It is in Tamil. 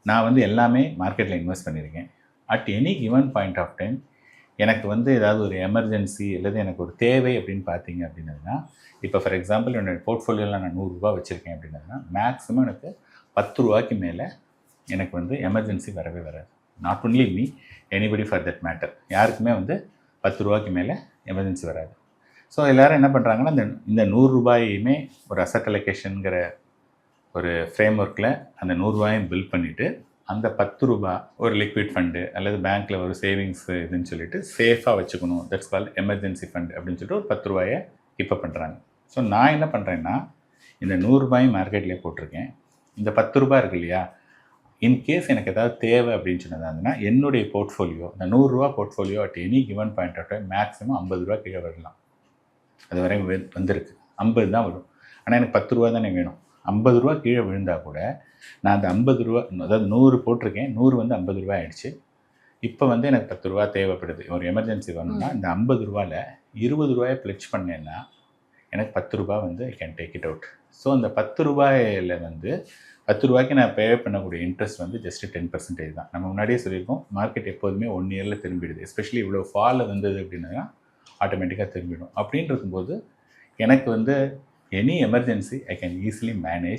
நான் வந்து எல்லாமே மார்க்கெட்டில் இன்வெஸ்ட் பண்ணியிருக்கேன். At any given point of time எனக்கு வந்து ஏதாவது ஒரு எமர்ஜென்சி அல்லது எனக்கு ஒரு தேவை அப்படின்னு பார்த்தீங்க அப்படின்னதுன்னா, இப்போ ஃபார் எக்ஸாம்பிள் என்னோடய போர்ட்ஃபோலியோவில் நான் ரூ. 100 வச்சுருக்கேன் அப்படின்னதுன்னா, மேக்ஸிமம் எனக்கு ரூ. 10க்கு மேலே எனக்கு வந்து எமர்ஜென்சி வரவே வராது. Not only me, anybody for that matter. யாருக்குமே வந்து ரூ. 10க்கு மேலே எமர்ஜென்சி வராது. ஸோ எல்லோரும் என்ன பண்ணுறாங்கன்னா, இந்த ரூ. 100யுமே ஒரு அசட் அலோகேஷனுங்கிற ஒரு ஃப்ரேம் ஒர்க்கில் அந்த ரூ. 100 பில்ட் பண்ணிவிட்டு, அந்த ரூ. 10 ஒரு லிக்விட் ஃபண்டு அல்லது பேங்க்கில் ஒரு சேவிங்ஸ் இதுன்னு சொல்லிட்டு சேஃபாக வச்சுக்கணும். தட்ஸ் கால் எமர்ஜென்சி ஃபண்ட் அப்படின்னு சொல்லிட்டு ஒரு ரூ. 10 இப்போ பண்ணுறாங்க. ஸோ நான் என்ன பண்ணுறேன்னா, இந்த ரூ. 100 மார்க்கெட்லேயே போட்டிருக்கேன். இந்த ரூ. 10 இருக்கு இல்லையா, இன்கேஸ் எனக்கு ஏதாவது தேவை அப்படின்னு சொன்னதாங்கன்னா, என்னுடைய போர்ட்ஃபோலியோ இந்த ரூ. 100 portfolio at any given point of time maximum ரூ. 50 கீழே வரலாம். அது வரை வந்திருக்கு. 50 தான் வரும். ஆனால் எனக்கு ரூ. 10 தானே வேணும். ரூ. 50 கீழே விழுந்தால் கூட நான் அந்த ரூ. 50, அதாவது 100 போட்டிருக்கேன், 100 வந்து ரூ. 50 ஆகிடுச்சு. இப்போ வந்து எனக்கு ரூ. 10 தேவைப்படுது, ஒரு எமர்ஜென்சி வரணும்னா இந்த ரூ. 50ல் பிளெட்ஜ் பண்ணேன்னா எனக்கு ரூ. 10 வந்து I can take it out. So அந்த ரூ. 10 வந்து ரூ. 10 நான் பே பண்ணக்கூடிய இன்ட்ரெஸ்ட் வந்து ஜஸ்ட் 10% தான். நம்ம முன்னாடியே சொல்லியிருக்கோம், மார்க்கெட் எப்போதுமே 1 இயரில் திரும்பிடுது. எஸ்பெஷலி இவ்வளோ ஃபால் வந்தது அப்படின்னா ஆட்டோமேட்டிக்காக திரும்பிடும். அப்படின்னு இருக்கும்போது எனக்கு வந்து any emergency I can easily manage.